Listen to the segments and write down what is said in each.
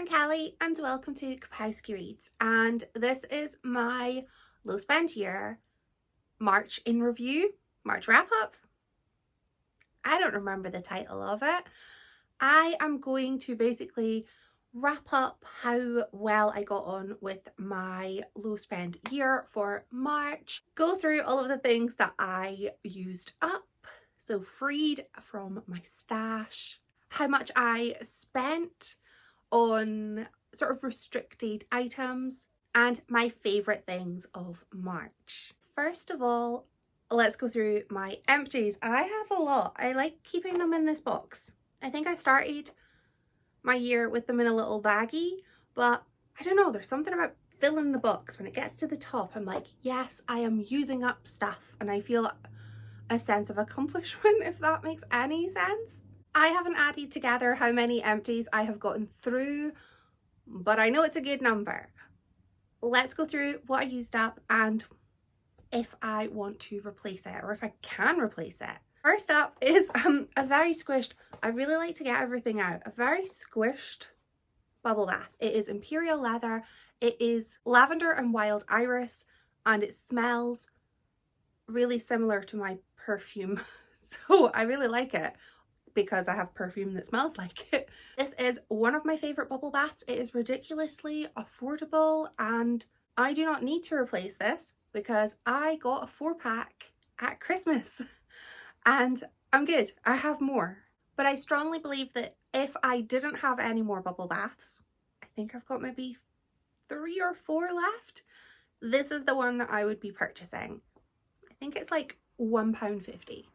I'm Kelly and welcome to Kapowski Reads, and this is my low spend year March in review, March wrap up. I don't remember the title of it. I am going to basically wrap up how well I got on with my low spend year for March, go through all of the things that I used up, so freed from my stash, how much I spent on sort of restricted items, and my favourite things of March. First of all, let's go through my empties. I have a lot. I like keeping them in this box. I think I started my year with them in a little baggie, but I don't know, there's something about filling the box. When it gets to the top, I'm like, yes, I am using up stuff, and I feel a sense of accomplishment, if that makes any sense. I haven't added together how many empties I have gotten through, but I know it's a good number. Let's go through what I used up and if I want to replace it, or if I can replace it. First up is a very squished, I really like to get everything out, a very squished bubble bath. It is imperial leather, it is lavender and wild iris, and it smells really similar to my perfume. So I really like it, because I have perfume that smells like it. This is one of my favourite bubble baths. It is ridiculously affordable and I do not need to replace this because I got a 4-pack at Christmas and I'm good. I have more. But I strongly believe that if I didn't have any more bubble baths, I think I've got maybe 3 or 4 left, this is the one that I would be purchasing. I think it's like £1.50.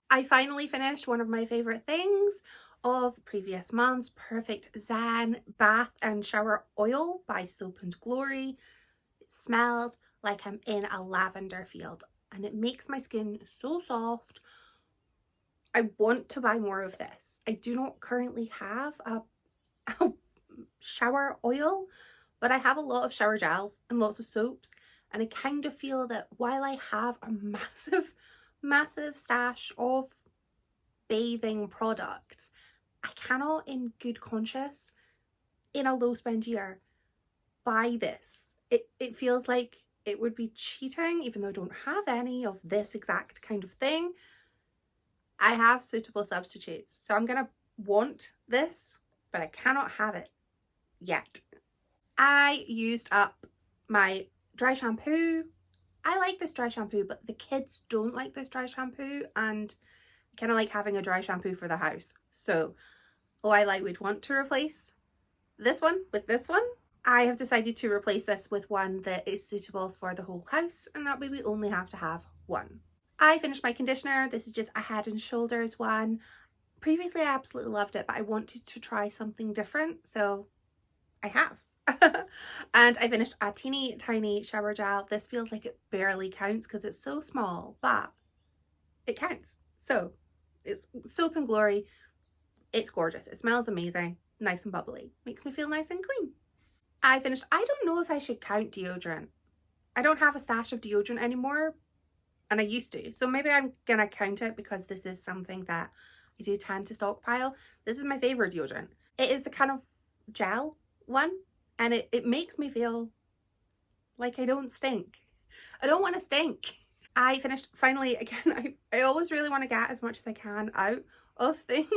I finally finished one of my favourite things of previous months, Perfect Zen Bath and Shower Oil by Soap and Glory. It smells like I'm in a lavender field and it makes my skin so soft. I want to buy more of this. I do not currently have a shower oil, but I have a lot of shower gels and lots of soaps, and I kind of feel that while I have a massive stash of bathing products, I cannot in good conscience in a low spend year buy this. It feels like it would be cheating, even though I don't have any of this exact kind of thing. I have suitable substitutes, so I'm gonna want this, but I cannot have it yet. I used up my dry shampoo. I like this dry shampoo, but the kids don't like this dry shampoo, and I kind of like having a dry shampoo for the house. So while I would want to replace this one with this one, I have decided to replace this with one that is suitable for the whole house, and that way we only have to have one. I finished my conditioner. This is just a Head and Shoulders one. Previously I absolutely loved it, but I wanted to try something different, so I have. And I finished a teeny tiny shower gel. This feels like it barely counts because it's so small, but it counts. So it's Soap and Glory. It's gorgeous. It smells amazing, nice and bubbly, makes me feel nice and clean. I finished, I don't know if I should count deodorant. I don't have a stash of deodorant anymore, and I used to, so maybe I'm gonna count it because this is something that I do tend to stockpile. This is my favorite deodorant. It is the kind of gel one, and it makes me feel like I don't stink. I don't want to stink. I finished, finally, again, I always really want to get as much as I can out of things.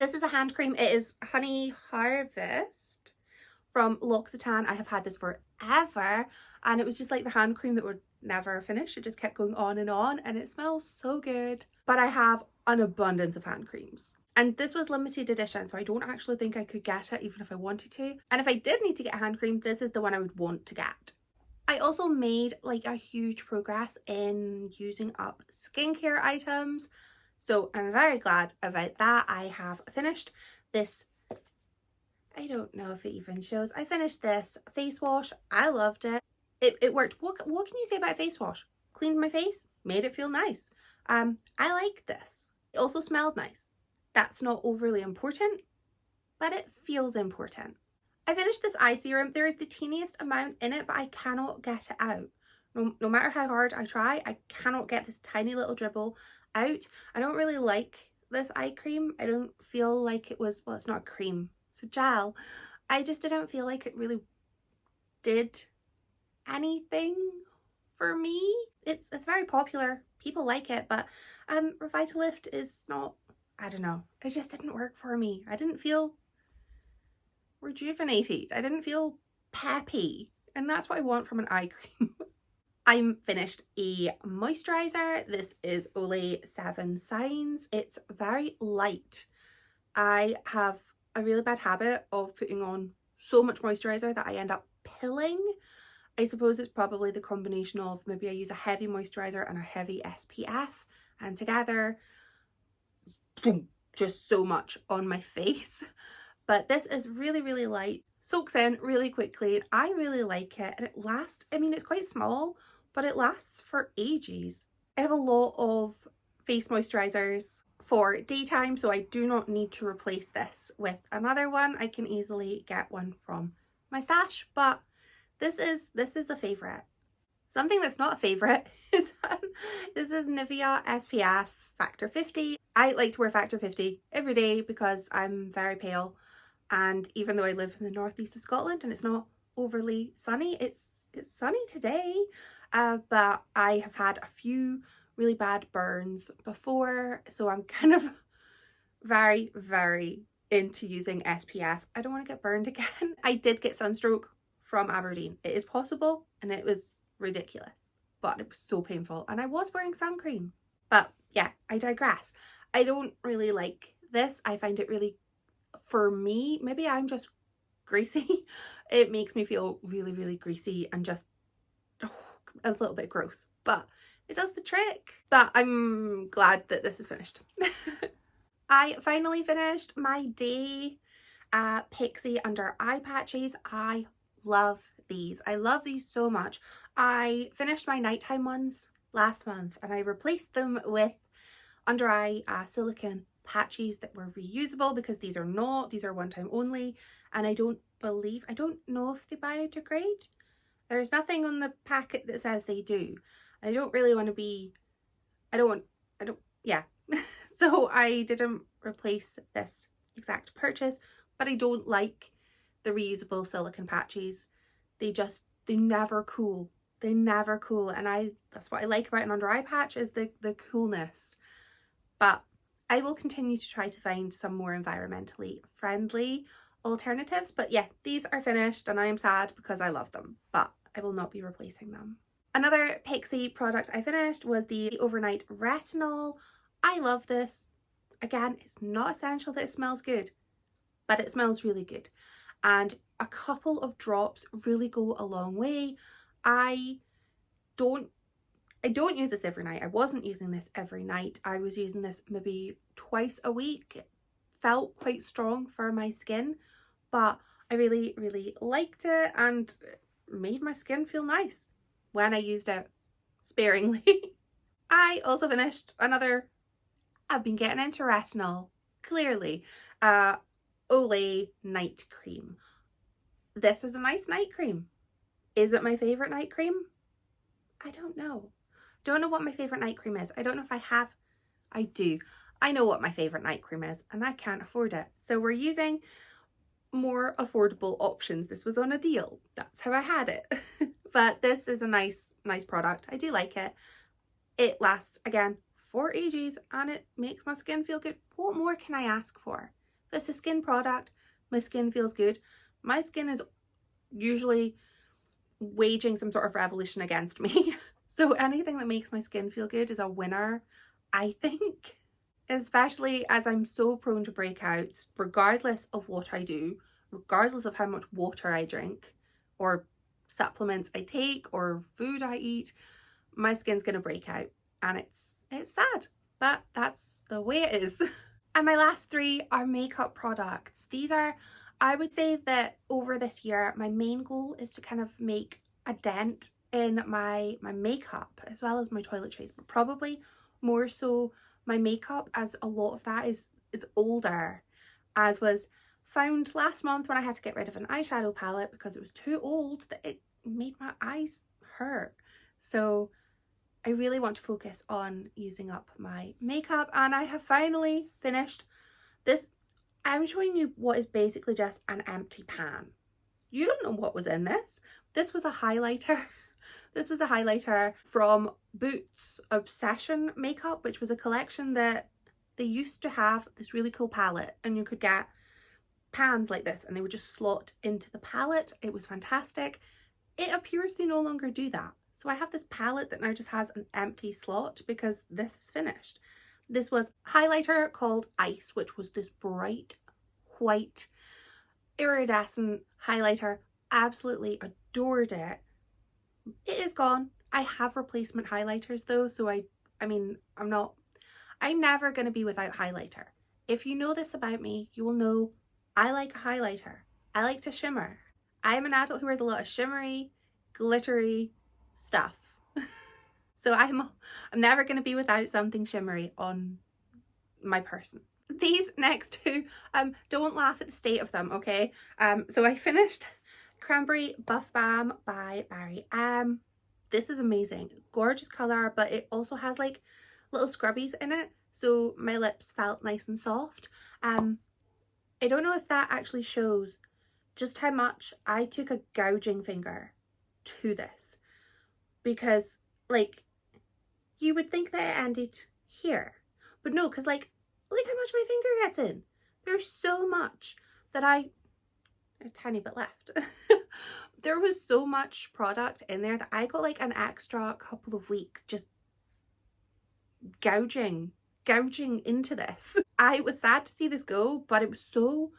This is a hand cream. It is Honey Harvest from L'Occitane. I have had this forever, and it was just like the hand cream that would never finish. It just kept going on, and it smells so good. But I have an abundance of hand creams. And this was limited edition, so I don't actually think I could get it even if I wanted to. And if I did need to get a hand cream, this is the one I would want to get. I also made like a huge progress in using up skincare items, so I'm very glad about that. I have finished this, I don't know if it even shows, I finished this face wash. I loved it. It worked. What can you say about face wash? Cleaned my face, made it feel nice. I like this. It also smelled nice. That's not overly important, but it feels important. I finished this eye serum. There is the teeniest amount in it, but I cannot get it out. No matter how hard I try, I cannot get this tiny little dribble out. I don't really like this eye cream. I don't feel like it was, well, it's not a cream, it's a gel. I just didn't feel like it really did anything for me. It's very popular, people like it, but Revitalift is not, I don't know, it just didn't work for me. I didn't feel rejuvenated, I didn't feel peppy, and that's what I want from an eye cream. I'm finished a moisturizer. This is Olay 7 Signs. It's very light. I have a really bad habit of putting on so much moisturizer that I end up pilling. I suppose it's probably the combination of maybe I use a heavy moisturizer and a heavy SPF, and together, boom, just so much on my face. But this is really, really light, soaks in really quickly. I really like it, and it lasts, I mean, it's quite small, but it lasts for ages. I have a lot of face moisturizers for daytime, so I do not need to replace this with another one. I can easily get one from my stash, but this is a favorite. Something that's not a favorite is this is Nivea SPF Factor 50. I like to wear Factor 50 every day because I'm very pale, and even though I live in the northeast of Scotland and it's not overly sunny, it's sunny today, but I have had a few really bad burns before, so I'm kind of very, very into using SPF. I don't want to get burned again. I did get sunstroke from Aberdeen. It is possible, and it was ridiculous, but it was so painful, and I was wearing sun cream. But yeah, I digress. I don't really like this. I find it really, for me, maybe I'm just greasy. It makes me feel really, really greasy and just a little bit gross, but it does the trick. But I'm glad that this is finished. I finally finished my day Pixie under eye patches. I love these. I love these so much. I finished my nighttime ones last month and I replaced them with under eye silicone patches that were reusable, because these are not, these are one time only, and I don't know if they biodegrade. There's nothing on the packet that says they do. I don't really want to be, yeah. So I didn't replace this exact purchase, but I don't like the reusable silicone patches. They never cool. They never cool. And that's what I like about an under eye patch, is the coolness. But I will continue to try to find some more environmentally friendly alternatives. But yeah, these are finished and I am sad because I love them, but I will not be replacing them. Another Pixie product I finished was the Overnight Retinol. I love this. Again, it's not essential that it smells good, but it smells really good. And a couple of drops really go a long way. I don't use this every night. I wasn't using this every night. I was using this maybe twice a week. It felt quite strong for my skin, but I really, really liked it and it made my skin feel nice when I used it sparingly. I also finished another, I've been getting into retinol, clearly, Olay night cream. This is a nice night cream. Is it my favorite night cream? I don't know. Don't know what my favorite night cream is. I don't know if I have. I do. I know what my favorite night cream is and I can't afford it. So we're using more affordable options. This was on a deal. That's how I had it. But this is a nice product. I do like it. It lasts, again, for ages and it makes my skin feel good. What more can I ask for? If it's a skin product, my skin feels good. My skin is usually waging some sort of revolution against me. So anything that makes my skin feel good is a winner, I think. Especially as I'm so prone to breakouts, regardless of what I do, regardless of how much water I drink or supplements I take or food I eat, my skin's gonna break out and it's sad, but that's the way it is. And my last three are makeup products. These are, I would say that over this year, my main goal is to kind of make a dent in my makeup as well as my toiletries, but probably more so my makeup, as a lot of that is older, as was found last month when I had to get rid of an eyeshadow palette because it was too old that it made my eyes hurt. So I really want to focus on using up my makeup, and I have finally finished this. I'm showing you what is basically just an empty pan. You don't know what was in this. This was a highlighter. This was a highlighter from Boots Obsession Makeup, which was a collection that they used to have this really cool palette, and you could get pans like this and they would just slot into the palette. It was fantastic. It appears to no longer do that. So I have this palette that now just has an empty slot because this is finished. This was highlighter called Ice, which was this bright white iridescent highlighter. Absolutely adored it. It is gone. I have replacement highlighters though, so I mean, I'm never going to be without highlighter. If you know this about me, you will know I like a highlighter. I like to shimmer. I am an adult who wears a lot of shimmery, glittery stuff. So I'm never going to be without something shimmery on my person. These next two, don't laugh at the state of them, okay? So I finished Cranberry Buff Balm by Barry M. This is amazing. Gorgeous colour, but it also has like little scrubbies in it, so my lips felt nice and soft. I don't know if that actually shows just how much I took a gouging finger to this, because like you would think that it ended here, but no, because like look how much my finger gets in. There's so much that a tiny bit left. There was so much product in there that I got like an extra couple of weeks just gouging into this. I was sad to see this go, but it was so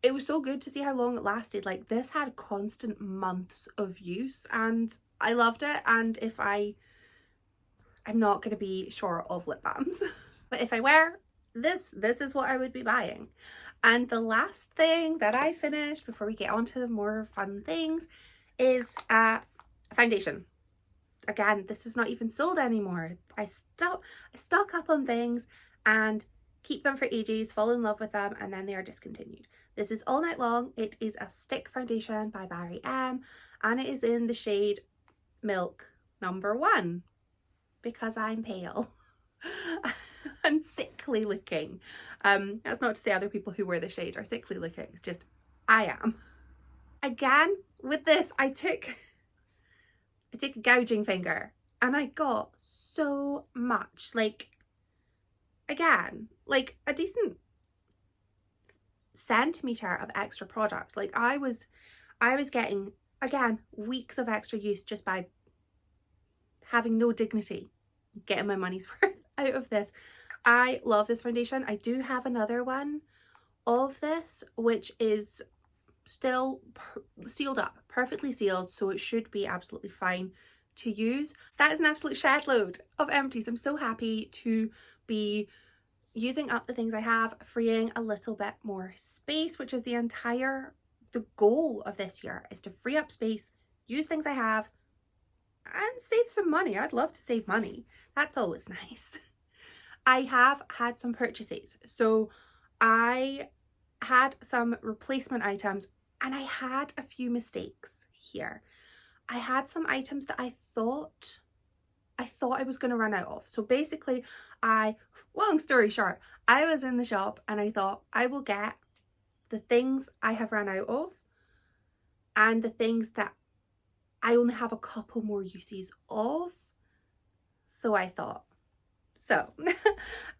good to see how long it lasted. Like this had constant months of use and I loved it. And if I'm not going to be short of lip balms, but if I were, this is what I would be buying. And the last thing that I finished before we get on to the more fun things is a foundation. Again, this is not even sold anymore. I stock up on things and keep them for ages, fall in love with them, and then they are discontinued. This is All Night Long. It is a stick foundation by Barry M, and it is in the shade Milk #1 because I'm pale and sickly looking. That's not to say other people who wear the shade are sickly looking. It's just I am. Again, with this, I took a gouging finger and I got so much, like, again, like a decent centimetre of extra product. Like I was getting, again, weeks of extra use just by having no dignity, getting my money's worth out of this. I love this foundation. I do have another one of this, which is still sealed up, perfectly sealed, so it should be absolutely fine to use. That is an absolute shed load of empties. I'm so happy to be using up the things I have, freeing a little bit more space, which is the goal of this year, is to free up space, use things I have, and save some money. I'd love to save money. That's always nice. I have had some purchases. So I had some replacement items and I had a few mistakes here. I had some items that I thought I was going to run out of. So basically, long story short, I was in the shop and I thought I will get the things I have run out of and the things that I only have a couple more uses of. So I thought,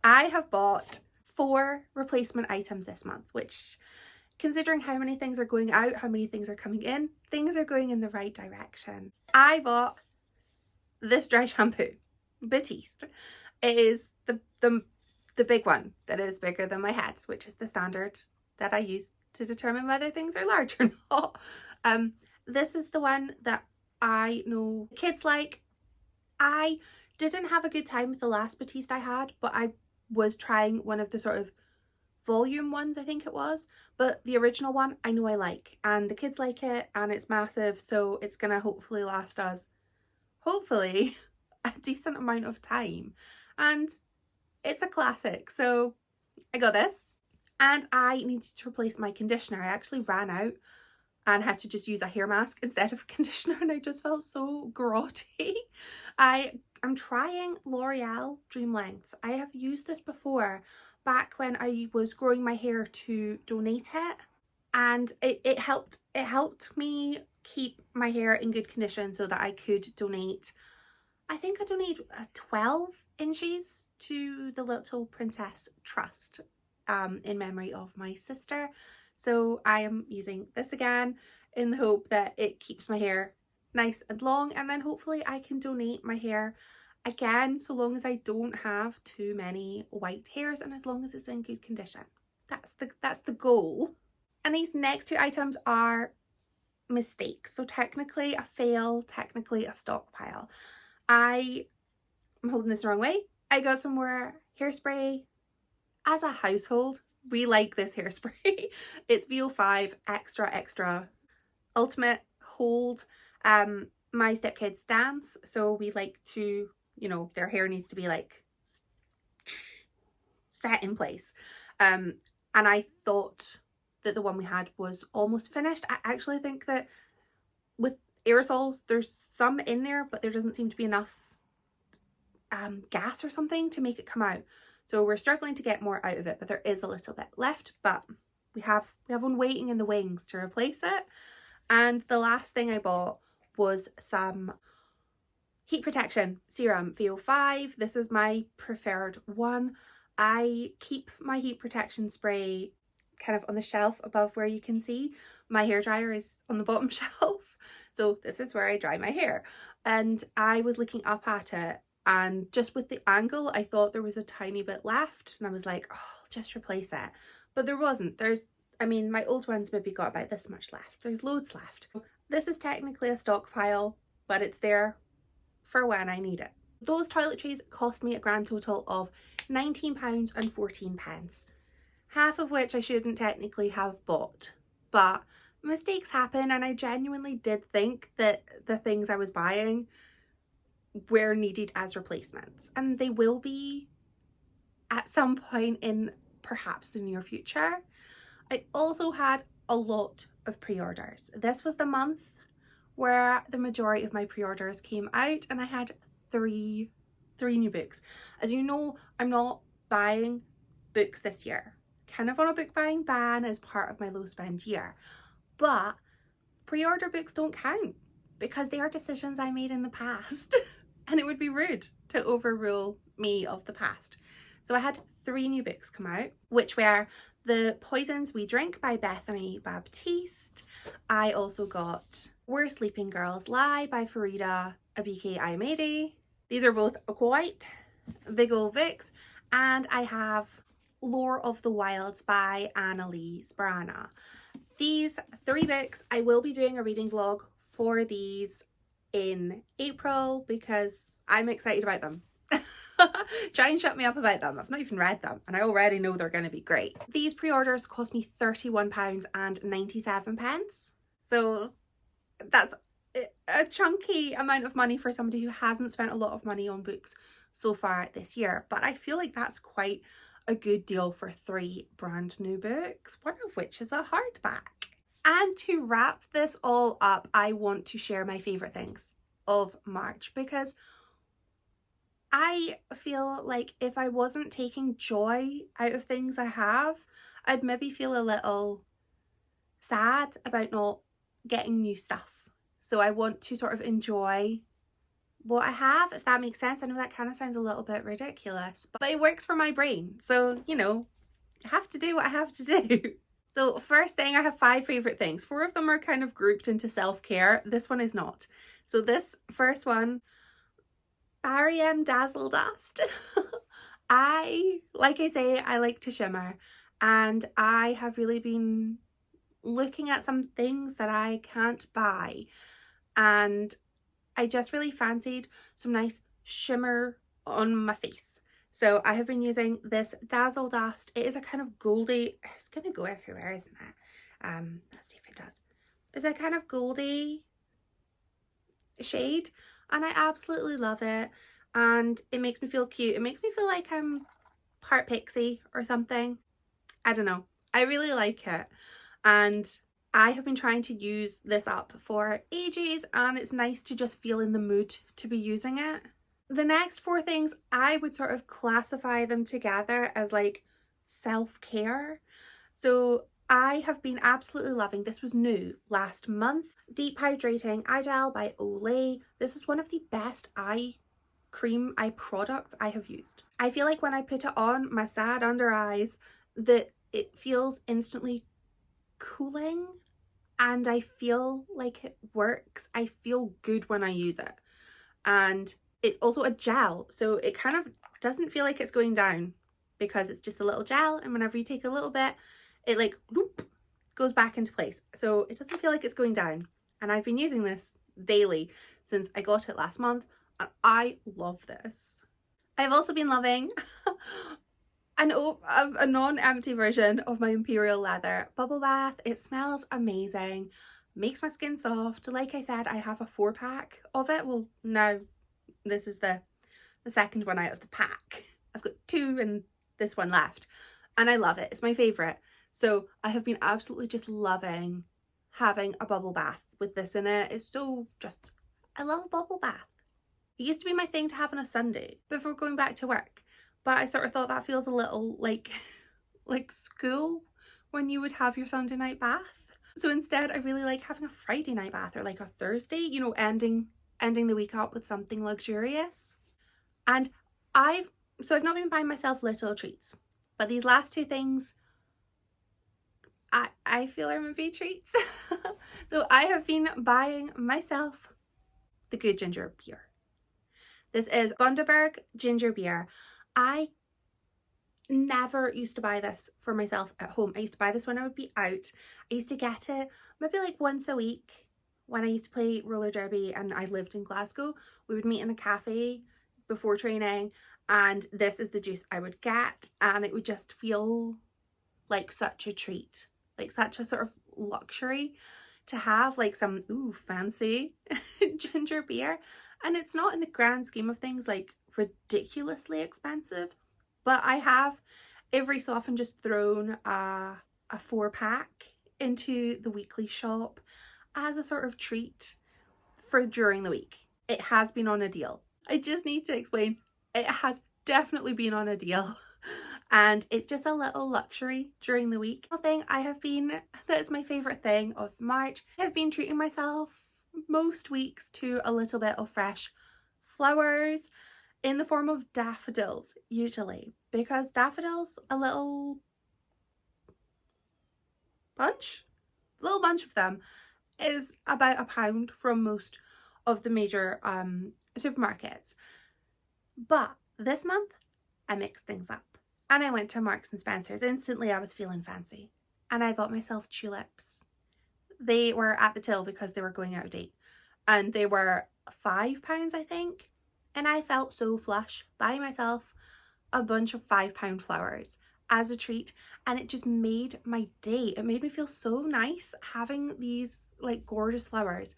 I have bought 4 replacement items this month, which, considering how many things are going out, how many things are coming in, things are going in the right direction. I bought this dry shampoo, Batiste. It is the big one that is bigger than my head, which is the standard that I use to determine whether things are large or not. This is the one that I know kids like. I didn't have a good time with the last Batiste I had, but I was trying one of the sort of volume ones, I think it was, but the original one I know I like, and the kids like it, and it's massive, so it's gonna hopefully last us a decent amount of time, and it's a classic. So I got this, and I needed to replace my conditioner. I actually ran out and had to just use a hair mask instead of a conditioner, and I just felt so grotty. I'm trying L'Oreal Dream Lengths. I have used this before, back when I was growing my hair to donate it, and it helped me keep my hair in good condition so that I could donate. I think I donated 12 inches to the Little Princess Trust in memory of my sister. So I am using this again in the hope that it keeps my hair nice and long, and then hopefully I can donate my hair again so long as I don't have too many white hairs and as long as it's in good condition. That's the goal. And these next two items are mistakes. So technically a fail, technically a stockpile. I'm holding this the wrong way. I got some more hairspray. As a household, we like this hairspray. It's VO5 extra ultimate hold. My stepkids dance, so we like to, you know, their hair needs to be like set in place. And I thought that the one we had was almost finished. I actually think that with aerosols, there's some in there, but there doesn't seem to be enough gas or something to make it come out. So we're struggling to get more out of it, but there is a little bit left, but we have one waiting in the wings to replace it. And the last thing I bought was some heat protection serum, VO5. This is my preferred one. I keep my heat protection spray kind of on the shelf above where you can see. My hairdryer is on the bottom shelf, so this is where I dry my hair. And I was looking up at it, and just with the angle I thought there was a tiny bit left, and I was like, oh, I'll just replace it. But there wasn't. I mean, my old ones maybe got about this much left. There's loads left. This is technically a stockpile, but it's there for when I need it. Those toiletries cost me a grand total of £19.14, half of which I shouldn't technically have bought. But mistakes happen, and I genuinely did think that the things I was buying were needed as replacements, and they will be at some point in perhaps the near future. I also had a lot of pre-orders. This was the month where the majority of my pre-orders came out, and I had three new books. As you know, I'm not buying books this year. Kind of on a book buying ban as part of my low spend year. But pre-order books don't count because they are decisions I made in the past and it would be rude to overrule me of the past. So I had 3 new books come out, which were The Poisons We Drink by Bethany Baptiste. I also got Where Sleeping Girls Lie by Farida Abike Ayamede. These are both quite big ol' books. And I have Lore of the Wilds by Annalie Sbrana. These 3 books, I will be doing a reading vlog for these in April because I'm excited about them. Try and shut me up about them. I've not even read them and I already know they're going to be great. These pre-orders cost me £31.97. So that's a chunky amount of money for somebody who hasn't spent a lot of money on books so far this year. But I feel like that's quite a good deal for 3 brand new books, one of which is a hardback. And to wrap this all up, I want to share my favourite things of March, because I feel like if I wasn't taking joy out of things I have, I'd maybe feel a little sad about not getting new stuff. So I want to sort of enjoy what I have, if that makes sense. I know that kind of sounds a little bit ridiculous, but it works for my brain. So, you know, I have to do what I have to do. So first thing, I have 5 favourite things. 4 of them are kind of grouped into self-care. This one is not. So this first one, Barry M Dazzle Dust. Like I say, I like to shimmer, and I have really been looking at some things that I can't buy, and I just really fancied some nice shimmer on my face. So I have been using this Dazzle Dust. It is a kind of goldy, it's going to go everywhere, isn't it? Let's see if it does. It's a kind of goldy shade and I absolutely love it. And it makes me feel cute. It makes me feel like I'm part pixie or something. I don't know. I really like it. And I have been trying to use this up for ages, and it's nice to just feel in the mood to be using it. The next 4 things, I would sort of classify them together as like self-care. So I have been absolutely loving, this was new last month, Deep Hydrating Eye Gel by Olay. This is one of the best eye products I have used. I feel like when I put it on my sad under eyes that it feels instantly cooling, and I feel like it works. I feel good when I use it. And it's also a gel, so it kind of doesn't feel like it's going down because it's just a little gel, and whenever you take a little bit, it like whoop, goes back into place. So it doesn't feel like it's going down. And I've been using this daily since I got it last month, and I love this. I've also been loving a non-empty version of my Imperial Leather bubble bath. It smells amazing, makes my skin soft. Like I said, I have a 4-pack of it. Well, now this is the second one out of the pack. I've got 2 and this one left, and I love it. It's my favourite. So I have been absolutely just loving having a bubble bath with this in it. It's so just, I love a bubble bath. It used to be my thing to have on a Sunday before going back to work, but I sort of thought that feels a little like school when you would have your Sunday night bath. So instead I really like having a Friday night bath, or like a Thursday, you know, ending the week up with something luxurious. And I've not been buying myself little treats, but these last 2 things I feel are my big treats. So I have been buying myself the good ginger beer. This is Bundaberg ginger beer. I never used to buy this for myself at home. I used to buy this when I would be out. I used to get it maybe like once a week when I used to play roller derby and I lived in Glasgow. We would meet in a cafe before training, and this is the juice I would get, and it would just feel like such a treat, like such a sort of luxury to have like some fancy ginger beer. And it's not in the grand scheme of things like ridiculously expensive, but I have every so often just thrown a 4-pack into the weekly shop as a sort of treat for during the week. It has been on a deal. I just need to explain, it has definitely been on a deal. And it's just a little luxury during the week. One thing that is my favourite thing of March, I have been treating myself most weeks to a little bit of fresh flowers in the form of daffodils, usually, because daffodils, a little bunch of them is about £1 from most of the major supermarkets. But this month I mixed things up and I went to Marks and Spencer's. Instantly I was feeling fancy and I bought myself tulips. They were at the till because they were going out of date, and they were £5 I think, and I felt so flush buying myself a bunch of £5 flowers as a treat, and it just made my day. It made me feel so nice having these like gorgeous flowers,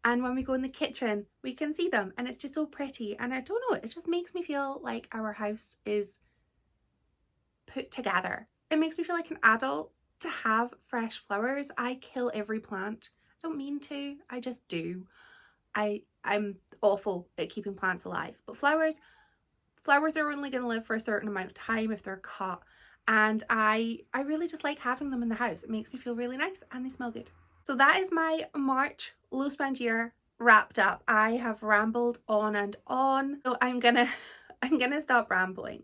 and when we go in the kitchen we can see them and it's just so pretty, and I don't know, it just makes me feel like our house is put together. It makes me feel like an adult to have fresh flowers. I kill every plant. I don't mean to, I just do. I'm awful at keeping plants alive, but flowers are only going to live for a certain amount of time if they're cut, and I really just like having them in the house. It makes me feel really nice and they smell good. So that is my March low spend year wrapped up. I have rambled on and on, so I'm gonna stop rambling.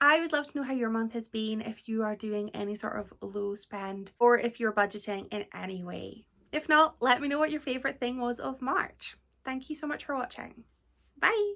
I would love to know how your month has been, if you are doing any sort of low spend or if you're budgeting in any way. If not, let me know what your favourite thing was of March. Thank you so much for watching. Bye!